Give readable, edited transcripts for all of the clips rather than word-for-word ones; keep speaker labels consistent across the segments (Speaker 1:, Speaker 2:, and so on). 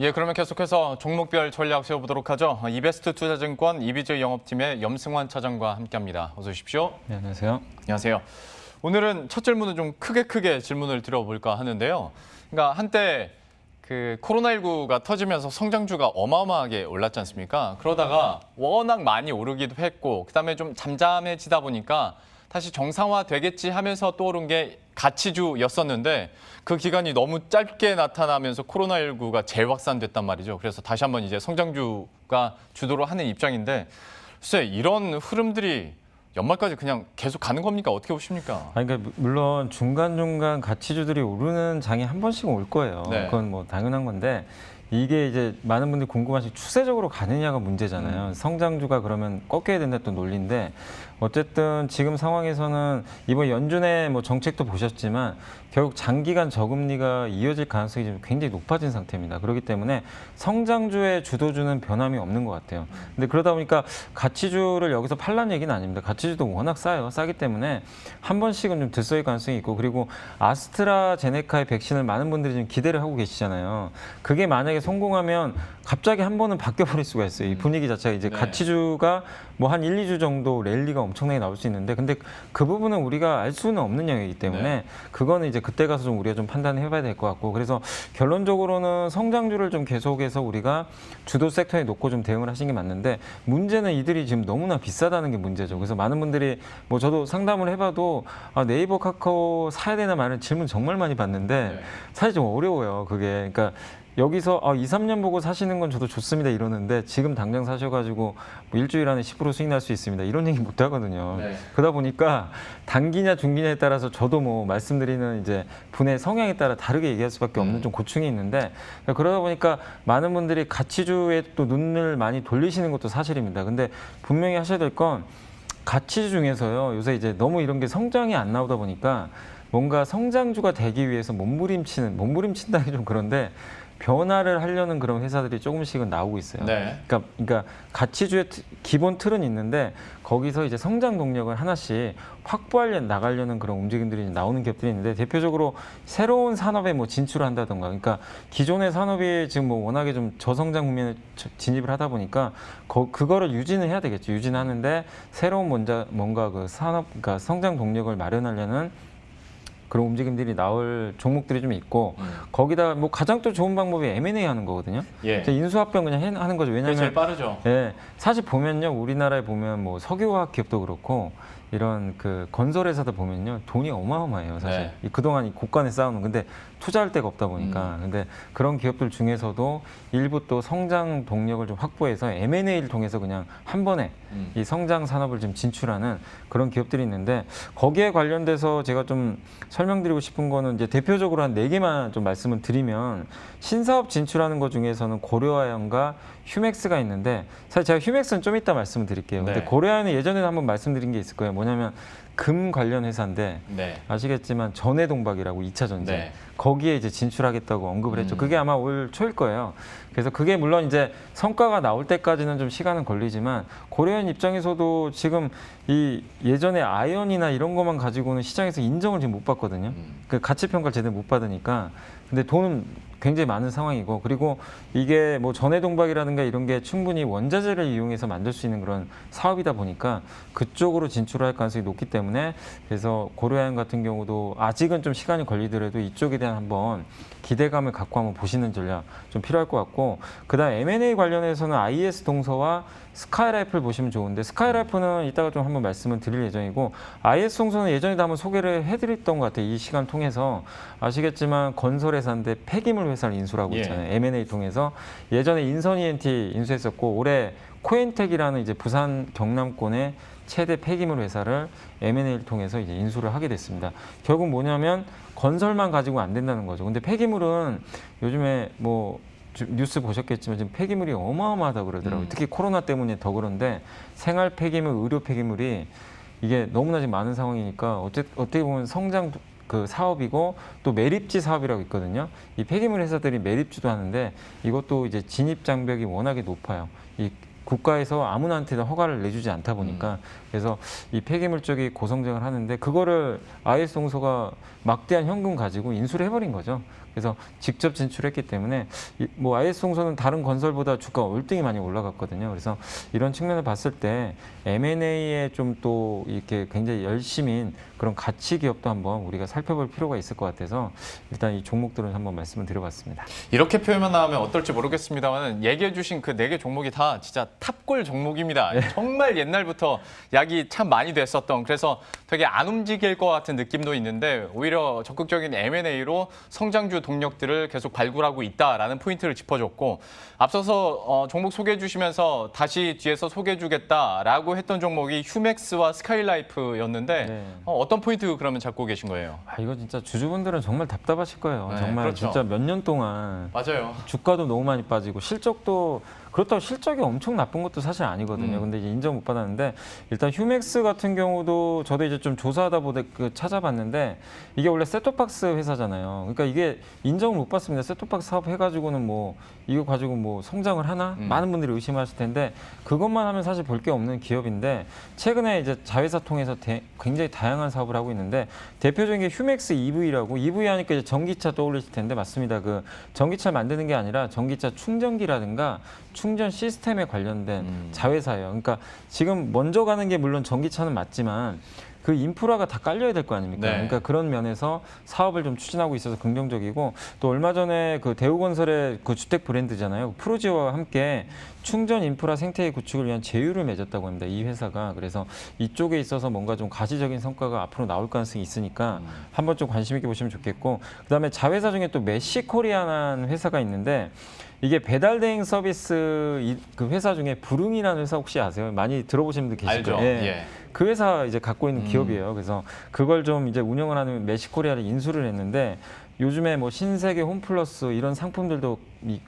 Speaker 1: 예, 그러면 계속해서 종목별 전략 세워보도록 하죠. 이베스트 투자증권 이비즈 영업팀의 염승환 차장과 함께합니다. 어서 오십시오.
Speaker 2: 네, 안녕하세요.
Speaker 1: 안녕하세요. 오늘은 첫 질문은 좀 크게 질문을 드려볼까 하는데요. 그러니까 한때 그 코로나19가 터지면서 성장주가 어마어마하게 올랐지 않습니까? 그러다가 워낙 많이 오르기도 했고, 그다음에 좀 잠잠해지다 보니까 다시 정상화 되겠지 하면서 떠오른 게 가치주였었는데 그 기간이 너무 짧게 나타나면서 코로나19가 재확산됐단 말이죠. 그래서 다시 한번 이제 성장주가 주도를 하는 입장인데 글쎄 이런 흐름들이 연말까지 그냥 계속 가는 겁니까? 어떻게 보십니까?
Speaker 2: 그러니까 물론 중간중간 가치주들이 오르는 장이 한 번씩은 올 거예요.
Speaker 1: 네.
Speaker 2: 그건 뭐 당연한 건데 이게 이제 많은 분들이 궁금하신 추세적으로 가느냐가 문제잖아요. 성장주가 그러면 꺾여야 된다 또 논리인데 어쨌든 지금 상황에서는 이번 연준의 뭐 정책도 보셨지만 결국 장기간 저금리가 이어질 가능성이 지금 굉장히 높아진 상태입니다. 그렇기 때문에 성장주의 주도주는 변함이 없는 것 같아요. 근데 그러다 보니까 가치주를 여기서 팔라는 얘기는 아닙니다. 가치주도 워낙 싸요. 싸기 때문에 한 번씩은 좀 들썩일 가능성이 있고 그리고 아스트라제네카의 백신을 많은 분들이 지금 기대를 하고 계시잖아요. 그게 만약에 성공하면 갑자기 한 번은 바뀌어버릴 수가 있어요. 이 분위기 자체가 이제
Speaker 1: 네.
Speaker 2: 가치주가 뭐 한 1, 2주 정도 랠리가 엄청나게 나올 수 있는데 근데 그 부분은 우리가 알 수는 없는 영역이기 때문에
Speaker 1: 네.
Speaker 2: 그거는 이제 그때 가서 좀 우리가 좀 판단을 해봐야 될 것 같고 그래서 결론적으로는 성장주를 좀 계속해서 우리가 주도 섹터에 놓고 좀 대응을 하신 게 맞는데 문제는 이들이 지금 너무나 비싸다는 게 문제죠. 그래서 많은 분들이 뭐 저도 상담을 해봐도 아, 네이버 카카오 사야 되나 말은 질문 정말 많이 받는데
Speaker 1: 네.
Speaker 2: 사실 좀 어려워요. 그게 그러니까 여기서 2, 3년 보고 사시는 건 저도 좋습니다 이러는데 지금 당장 사셔가지고 뭐 일주일 안에 10% 수익 날 수 있습니다 이런 얘기 못 하거든요.
Speaker 1: 네.
Speaker 2: 그러다 보니까 단기냐 중기냐에 따라서 저도 뭐 말씀드리는 이제 분의 성향에 따라 다르게 얘기할 수밖에 없는 좀 고충이 있는데 그러다 보니까 많은 분들이 가치주에 또 눈을 많이 돌리시는 것도 사실입니다. 근데 분명히 하셔야 될 건 가치주 중에서요 요새 이제 너무 이런 게 성장이 안 나오다 보니까 뭔가 성장주가 되기 위해서 몸부림친다기 좀 그런데 변화를 하려는 그런 회사들이 조금씩은 나오고 있어요.
Speaker 1: 네.
Speaker 2: 그러니까 가치주의 기본 틀은 있는데 거기서 이제 성장 동력을 하나씩 나가려는 그런 움직임들이 나오는 기업들이 있는데 대표적으로 새로운 산업에 뭐 진출을 한다던가 그러니까 기존의 산업이 지금 뭐 워낙에 좀 저성장 국면에 진입을 하다 보니까 그거를 유지는 해야 되겠죠. 유지하는데 새로운 뭔가 그 산업, 그러니까 성장 동력을 마련하려는 그런 움직임들이 나올 종목들이 좀 있고 거기다 뭐 가장 또 좋은 방법이 M&A 하는 거거든요.
Speaker 1: 예.
Speaker 2: 인수합병 그냥 하는 거죠.
Speaker 1: 그게
Speaker 2: 왜냐하면
Speaker 1: 제일 빠르죠.
Speaker 2: 예, 사실 보면요 우리나라에 보면 뭐 석유화학 기업도 그렇고 이런 그 건설회사도 보면요 돈이 어마어마해요 사실.
Speaker 1: 네.
Speaker 2: 그동안 이 고간에 쌓아놓은 근데 투자할 데가 없다 보니까 근데 그런 기업들 중에서도 일부 또 성장 동력을 좀 확보해서 M&A를 통해서 그냥 한 번에 이 성장 산업을 좀 진출하는 그런 기업들이 있는데 거기에 관련돼서 제가 좀 설명드리고 싶은 거는 이제 대표적으로 한 4개만 좀 말씀을 드리면 신사업 진출하는 것 중에서는 고려아연과 휴맥스가 있는데 사실 제가 휴맥스는 좀 이따 말씀을 드릴게요. 근데
Speaker 1: 네.
Speaker 2: 고려아연은 예전에도 한번 말씀드린 게 있을 거예요. 뭐냐면 금 관련 회사인데
Speaker 1: 네.
Speaker 2: 아시겠지만 전해동박이라고 2차 전지
Speaker 1: 네.
Speaker 2: 거기에 이제 진출하겠다고 언급을 했죠. 그게 아마 올 초일 거예요. 그래서 그게 물론 이제 성과가 나올 때까지는 좀 시간은 걸리지만 고려아연 입장에서도 지금 이 예전에 아연이나 이런 것만 가지고는 시장에서 인정을 지금 못 받거든요. 그 가치 평가를 제대로 못 받으니까. 근데 돈은 굉장히 많은 상황이고 그리고 이게 뭐 전해동박이라든가 이런 게 충분히 원자재를 이용해서 만들 수 있는 그런 사업이다 보니까 그쪽으로 진출할 가능성이 높기 때문에 그래서 고려아연 같은 경우도 아직은 좀 시간이 걸리더라도 이쪽에 대한 한번 기대감을 갖고 한번 보시는 전략 좀 필요할 것 같고 그다음 M&A 관련해서는 IS 동서와 스카이라이프를 보시면 좋은데 스카이라이프는 이따가 좀 한번 말씀을 드릴 예정이고 IS 동서는 예전에도 한번 소개를 해드렸던 것 같아요. 이 시간 통해서 아시겠지만 건설회사인데 폐기물 회사를 인수를 하고 있잖아요.
Speaker 1: 예.
Speaker 2: M&A 통해서 예전에 인선 ENT 인수했었고 올해 코엔텍이라는 이제 부산 경남권의 최대 폐기물 회사를 M&A를 통해서 이제 인수를 하게 됐습니다. 결국 뭐냐면 건설만 가지고 안 된다는 거죠. 근데 폐기물은 요즘에 뭐 뉴스 보셨겠지만 지금 폐기물이 어마어마하다고 그러더라고요. 특히 코로나 때문에 더 그런데 생활 폐기물, 의료 폐기물이 이게 너무나 지금 많은 상황이니까 어떻게 보면 성장 그 사업이고 또 매립지 사업이라고 있거든요. 이 폐기물 회사들이 매립지도 하는데 이것도 이제 진입 장벽이 워낙에 높아요. 이 국가에서 아무나한테나 허가를 내주지 않다 보니까 그래서 이 폐기물 쪽이 고성장을 하는데 그거를 IS 동서가 막대한 현금 가지고 인수를 해버린 거죠. 그래서 직접 진출했기 때문에 뭐 IS 동서는 다른 건설보다 주가가 월등히 많이 올라갔거든요. 그래서 이런 측면을 봤을 때 M&A에 좀 또 이렇게 굉장히 열심인 그런 가치 기업도 한번 우리가 살펴볼 필요가 있을 것 같아서 일단 이 종목들은 한번 말씀을 드려봤습니다.
Speaker 1: 이렇게 표현하면 어떨지 모르겠습니다만 얘기해 주신 그 4개 종목이 다 진짜 탑골 종목입니다. 정말 옛날부터 약이 참 많이 됐었던 그래서 되게 안 움직일 것 같은 느낌도 있는데 오히려 적극적인 M&A로 성장주 동력들을 계속 발굴하고 있다라는 포인트를 짚어줬고 앞서서 종목 소개해 주시면서 다시 뒤에서 소개해 주겠다라고 했던 종목이 휴맥스와 스카이라이프였는데
Speaker 2: 네.
Speaker 1: 어떤 포인트 그러면 잡고 계신 거예요?
Speaker 2: 이거 진짜 주주분들은 정말 답답하실 거예요.
Speaker 1: 네,
Speaker 2: 정말
Speaker 1: 그렇죠.
Speaker 2: 진짜 몇 년 동안
Speaker 1: 맞아요.
Speaker 2: 주가도 너무 많이 빠지고 실적도 그렇다고 실적이 엄청 나쁜 것도 사실 아니거든요. 근데 이제 인정 못 받았는데 일단 휴맥스 같은 경우도 저도 이제 좀 조사하다 보다 찾아봤는데 이게 원래 셋톱박스 회사잖아요. 그러니까 이게 인정을 못 받습니다. 셋톱박스 사업 해가지고는 뭐 이거 가지고 뭐 성장을 하나? 많은 분들이 의심하실 텐데 그것만 하면 사실 볼 게 없는 기업인데 최근에 이제 자회사 통해서 굉장히 다양한 사업을 하고 있는데 대표적인 게 휴맥스 EV라고 EV 하니까 이제 전기차 떠올리실 텐데 맞습니다. 그 전기차 만드는 게 아니라 전기차 충전기라든가 충전 시스템에 관련된 자회사예요. 그러니까 지금 먼저 가는 게 물론 전기차는 맞지만 그 인프라가 다 깔려야 될 거 아닙니까?
Speaker 1: 네.
Speaker 2: 그러니까 그런 면에서 사업을 좀 추진하고 있어서 긍정적이고 또 얼마 전에 그 대우건설의 그 주택 브랜드잖아요. 프로지오와 함께 충전 인프라 생태계 구축을 위한 제휴를 맺었다고 합니다. 이 회사가. 그래서 이쪽에 있어서 뭔가 좀 가시적인 성과가 앞으로 나올 가능성이 있으니까 한번 좀 관심 있게 보시면 좋겠고 그다음에 자회사 중에 또 메시코리아라는 회사가 있는데 이게 배달 대행 서비스 그 회사 중에 부릉이라는 회사 혹시 아세요? 많이 들어보신 분들 계실
Speaker 1: 알죠.
Speaker 2: 거예요.
Speaker 1: 예.
Speaker 2: 그 회사 이제 갖고 있는 기업이에요. 그래서 그걸 좀 이제 운영을 하는 메시코리아를 인수를 했는데 요즘에 뭐 신세계 홈플러스 이런 상품들도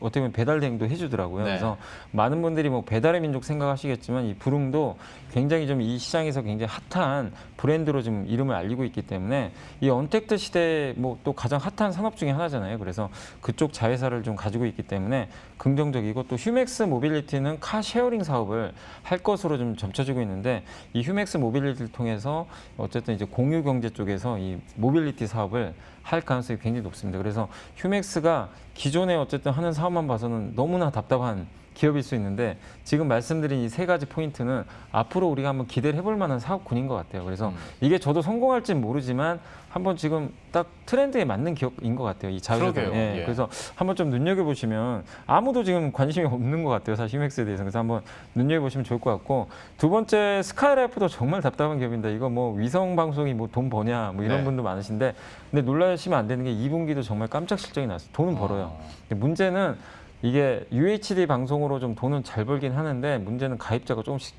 Speaker 2: 어떻게 보면 배달 대행도 해주더라고요.
Speaker 1: 네.
Speaker 2: 그래서 많은 분들이 뭐 배달의 민족 생각하시겠지만 이 부릉도 굉장히 좀 이 시장에서 굉장히 핫한 브랜드로 좀 이름을 알리고 있기 때문에 이 언택트 시대에 뭐 또 가장 핫한 산업 중에 하나잖아요. 그래서 그쪽 자회사를 좀 가지고 있기 때문에 긍정적이고 또 휴맥스 모빌리티는 카 쉐어링 사업을 할 것으로 좀 점쳐지고 있는데 이 휴맥스 모빌리티를 통해서 어쨌든 이제 공유 경제 쪽에서 이 모빌리티 사업을 할 가능성이 굉장히 높습니다. 그래서 휴맥스가 기존에 어쨌든 하는 사업만 봐서는 너무나 답답한 기업일 수 있는데 지금 말씀드린 이 3가지 포인트는 앞으로 우리가 한번 기대를 해볼 만한 사업군인 것 같아요. 그래서 이게 저도 성공할지는 모르지만 한번 지금 딱 트렌드에 맞는 기업인 것 같아요. 이 자회사들.
Speaker 1: 그러게요.
Speaker 2: 예.
Speaker 1: 예.
Speaker 2: 그래서 한번 좀 눈여겨보시면 아무도 지금 관심이 없는 것 같아요. 사실 휴맥스에 대해서. 그래서 한번 눈여겨보시면 좋을 것 같고 두 번째 스카이라이프도 정말 답답한 기업인데 이거 뭐 위성 방송이 뭐 돈 버냐 뭐 이런
Speaker 1: 네.
Speaker 2: 분도 많으신데 근데 놀라시면 안 되는 게 2분기도 정말 깜짝 실적이 났어요. 돈은 벌어요. 근데 문제는 이게 UHD 방송으로 좀 돈은 잘 벌긴 하는데 문제는 가입자가 조금씩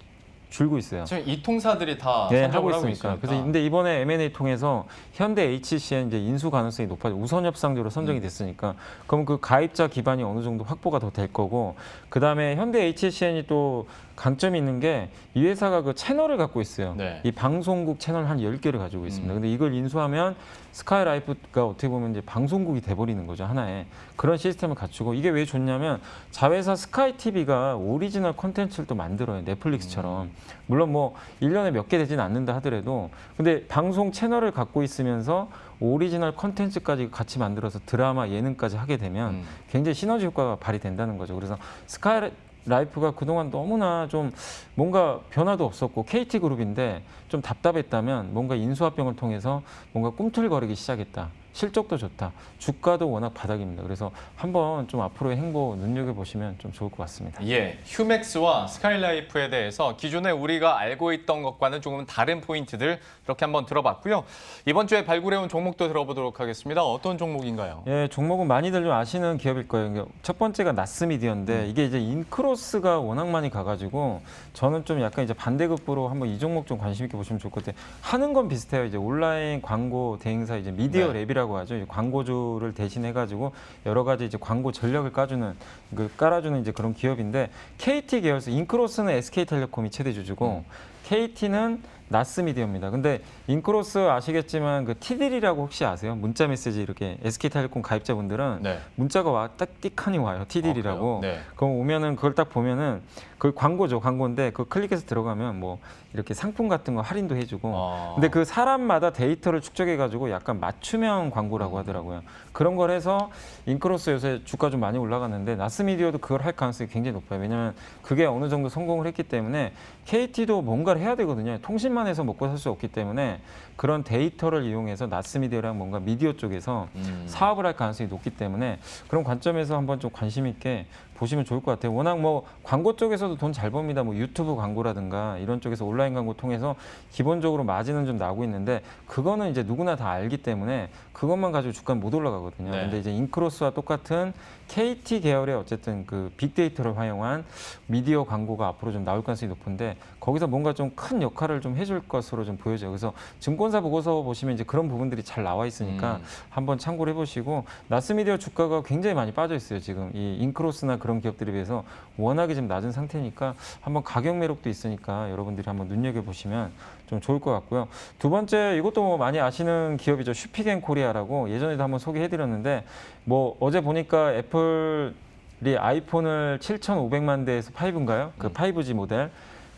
Speaker 2: 줄고 있어요.
Speaker 1: 지금 이 통사들이 다
Speaker 2: 네,
Speaker 1: 선정을
Speaker 2: 하고
Speaker 1: 하고
Speaker 2: 있으니까.
Speaker 1: 있으니까.
Speaker 2: 그래서 근데 이번에 M&A 통해서 현대 HCN 이제 인수 가능성이 높아져 우선 협상조로 선정이 됐으니까 그럼 그 가입자 기반이 어느 정도 확보가 더 될 거고 그다음에 현대 HCN이 또 강점이 있는 게 이 회사가 그 채널을 갖고 있어요.
Speaker 1: 네.
Speaker 2: 이 방송국 채널 한 10개를 가지고 있습니다. 근데 이걸 인수하면 스카이라이프가 어떻게 보면 이제 방송국이 돼버리는 거죠. 하나의. 그런 시스템을 갖추고 이게 왜 좋냐면 자회사 스카이TV가 오리지널 콘텐츠를 또 만들어요. 넷플릭스처럼. 물론 뭐 1년에 몇 개 되진 않는다 하더라도 근데 방송 채널을 갖고 있으면서 오리지널 콘텐츠까지 같이 만들어서 드라마, 예능까지 하게 되면 굉장히 시너지 효과가 발휘된다는 거죠. 그래서 스카이라이프가 그동안 너무나 좀 뭔가 변화도 없었고 KT그룹인데 좀 답답했다면 뭔가 인수합병을 통해서 뭔가 꿈틀거리기 시작했다. 실적도 좋다. 주가도 워낙 바닥입니다. 그래서 한번 좀 앞으로의 행보 눈여겨보시면 좀 좋을 것 같습니다.
Speaker 1: 예, 휴맥스와 스카이라이프에 대해서 기존에 우리가 알고 있던 것과는 조금 다른 포인트들 이렇게 한번 들어봤고요. 이번 주에 발굴해온 종목도 들어보도록 하겠습니다. 어떤 종목인가요?
Speaker 2: 예, 종목은 많이들 좀 아시는 기업일 거예요. 첫 번째가 나스미디어인데 이게 이제 인크로스가 워낙 많이 가가지고 저는 좀 약간 이제 반대급부로 한번 이 종목 좀 관심 있게 보시면 좋을 것 같아요. 하는 건 비슷해요. 이제 온라인 광고 대행사 이제 미디어 랩이라고 하죠. 이제 광고주를 대신해가지고 여러 가지 이제 광고 전략을 깔아주는 이제 그런 기업인데 KT 계열사 인크로스는 SK텔레콤이 최대 주주고 KT는 나스미디어입니다. 근데 인크로스 아시겠지만 그 티딜이라고 혹시 아세요? 문자 메시지 이렇게 SK텔레콤 가입자분들은
Speaker 1: 네.
Speaker 2: 문자가 딱 띡하니 와요. 티딜이라고.
Speaker 1: 그래요? 네.
Speaker 2: 그럼 오면은 그걸 딱 보면은 그 광고죠. 광고인데 그 클릭해서 들어가면 뭐 이렇게 상품 같은 거 할인도 해주고. 근데 그 사람마다 데이터를 축적해가지고 약간 맞춤형 광고라고 하더라고요. 그런 걸 해서 인크로스 요새 주가 좀 많이 올라갔는데 나스미디어도 그걸 할 가능성이 굉장히 높아요. 왜냐하면 그게 어느 정도 성공을 했기 때문에 KT도 뭔가를 해야 되거든요. 통신만 해서 먹고 살 수 없기 때문에 그런 데이터를 이용해서 나스미디어랑 뭔가 미디어 쪽에서 사업을 할 가능성이 높기 때문에 그런 관점에서 한번 좀 관심 있게 보시면 좋을 것 같아요. 워낙 뭐 광고 쪽에서도 돈 잘 법니다. 뭐 유튜브 광고라든가 이런 쪽에서 온라인 광고 통해서 기본적으로 마진은 좀 나고 있는데 그거는 이제 누구나 다 알기 때문에 그것만 가지고 주가는 못 올라가거든요.
Speaker 1: 네.
Speaker 2: 근데 이제 인크로스와 똑같은 KT 계열의 어쨌든 그 빅데이터를 활용한 미디어 광고가 앞으로 좀 나올 가능성이 높은데 거기서 뭔가 좀 큰 역할을 좀 해줄 것으로 좀 보여져요. 그래서 증권사 보고서 보시면 이제 그런 부분들이 잘 나와 있으니까 한번 참고를 해보시고 나스미디어 주가가 굉장히 많이 빠져 있어요. 지금 이 인크로스나 그런 기업들에 비해서 워낙에 좀 낮은 상태니까 한번 가격 매력도 있으니까 여러분들이 한번 눈여겨보시면 좀 좋을 것 같고요. 두 번째 이것도 뭐 많이 아시는 기업이죠. 슈피겐코리아라고 예전에도 한번 소개해드렸는데 뭐 어제 보니까 애플이 아이폰을 7,500만 대에서 5인가요? 그 5G 모델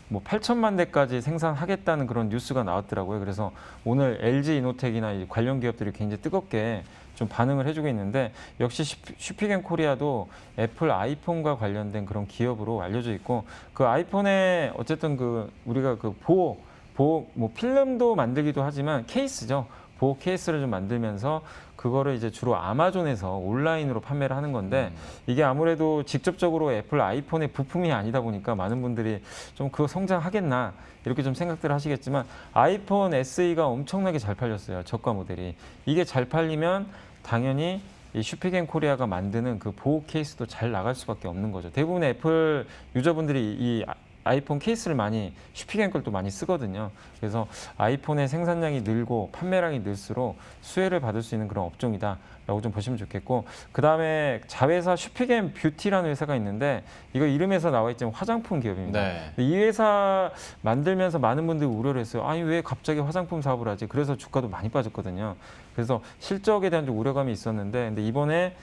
Speaker 2: 뭐 8천만 대까지 생산하겠다는 그런 뉴스가 나왔더라고요. 그래서 오늘 LG 이노텍이나 이 관련 기업들이 굉장히 뜨겁게 좀 반응을 해주고 있는데 역시 슈피겐코리아도 애플 아이폰과 관련된 그런 기업으로 알려져 있고 그 아이폰에 어쨌든 그 우리가 그 보호 뭐 필름도 만들기도 하지만 케이스죠. 보호 케이스를 좀 만들면서 그거를 이제 주로 아마존에서 온라인으로 판매를 하는 건데 이게 아무래도 직접적으로 애플 아이폰의 부품이 아니다 보니까 많은 분들이 좀 그거 성장하겠나 이렇게 좀 생각들을 하시겠지만 아이폰 SE가 엄청나게 잘 팔렸어요. 저가 모델이. 이게 잘 팔리면 당연히 이 슈피겐코리아가 만드는 그 보호 케이스도 잘 나갈 수밖에 없는 거죠. 대부분의 애플 유저분들이 이 아이폰 케이스를 많이 슈피겐 걸 또 많이 쓰거든요. 그래서 아이폰의 생산량이 늘고 판매량이 늘수록 수혜를 받을 수 있는 그런 업종이다라고 좀 보시면 좋겠고 그 다음에 자회사 슈피겐 뷰티라는 회사가 있는데 이거 이름에서 나와 있지만 화장품 기업입니다.
Speaker 1: 네.
Speaker 2: 이 회사 만들면서 많은 분들이 우려를 했어요. 아니 왜 갑자기 화장품 사업을 하지? 그래서 주가도 많이 빠졌거든요. 그래서 실적에 대한 좀 우려감이 있었는데 근데 이번에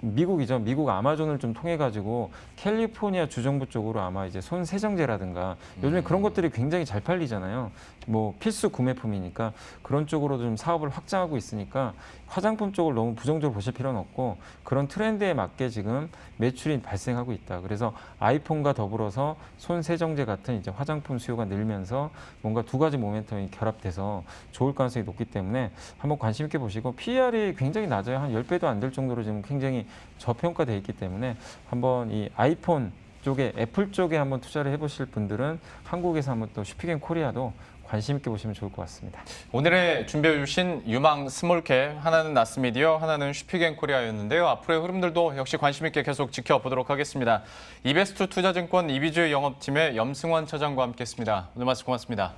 Speaker 2: 미국이죠. 미국 아마존을 좀 통해 가지고 캘리포니아 주정부 쪽으로 아마 이제 손 세정제라든가 요즘에 그런 것들이 굉장히 잘 팔리잖아요. 뭐 필수 구매품이니까 그런 쪽으로 좀 사업을 확장하고 있으니까 화장품 쪽을 너무 부정적으로 보실 필요는 없고 그런 트렌드에 맞게 지금 매출이 발생하고 있다. 그래서 아이폰과 더불어서 손 세정제 같은 이제 화장품 수요가 늘면서 뭔가 두 가지 모멘텀이 결합돼서 좋을 가능성이 높기 때문에 한번 관심 있게 보시고 PER이 굉장히 낮아요. 한 10배도 안 될 정도로 지금 굉장히 저평가되어 있기 때문에 한번 이 아이폰 쪽에 애플 쪽에 한번 투자를 해보실 분들은 한국에서 한번 또 슈피겐 코리아도 관심 있게 보시면 좋을 것 같습니다.
Speaker 1: 오늘의 준비해 주신 유망 스몰캡 하나는 나스미디어 하나는 슈피겐코리아였는데요. 앞으로의 흐름들도 역시 관심 있게 계속 지켜보도록 하겠습니다. 이베스트 투자증권 이비주 영업팀의 염승환 차장과 함께했습니다. 오늘 말씀 고맙습니다.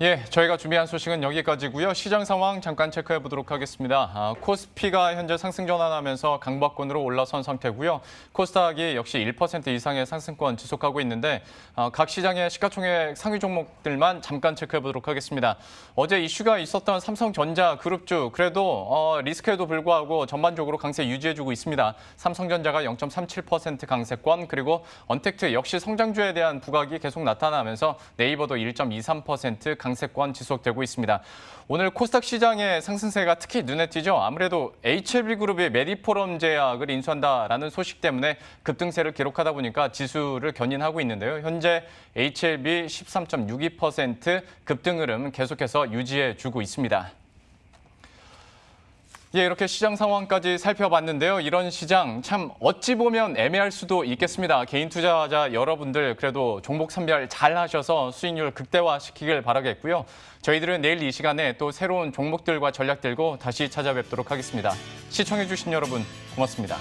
Speaker 1: 예, 저희가 준비한 소식은 여기까지고요. 시장 상황 잠깐 체크해 보도록 하겠습니다. 코스피가 현재 상승 전환하면서 강박권으로 올라선 상태고요. 코스닥이 역시 1% 이상의 상승권 지속하고 있는데 각 시장의 시가총액 상위 종목들만 잠깐 체크해 보도록 하겠습니다. 어제 이슈가 있었던 삼성전자 그룹주 그래도 리스크에도 불구하고 전반적으로 강세 유지해주고 있습니다. 삼성전자가 0.37% 강세권 그리고 언택트 역시 성장주에 대한 부각이 계속 나타나면서 네이버도 1.23% 강세권 지속되고 있습니다. 오늘 코스닥 시장의 상승세가 특히 눈에 띄죠. 아무래도 HLB그룹이 메디포럼 제약을 인수한다라는 소식 때문에 급등세를 기록하다 보니까 지수를 견인하고 있는데요. 현재 HLB 13.62% 급등 흐름 계속해서 유지해주고 있습니다. 예, 이렇게 시장 상황까지 살펴봤는데요. 이런 시장 참 어찌 보면 애매할 수도 있겠습니다. 개인 투자자 여러분들 그래도 종목 선별 잘 하셔서 수익률 극대화시키길 바라겠고요. 저희들은 내일 이 시간에 또 새로운 종목들과 전략 들고 다시 찾아뵙도록 하겠습니다. 시청해주신 여러분 고맙습니다.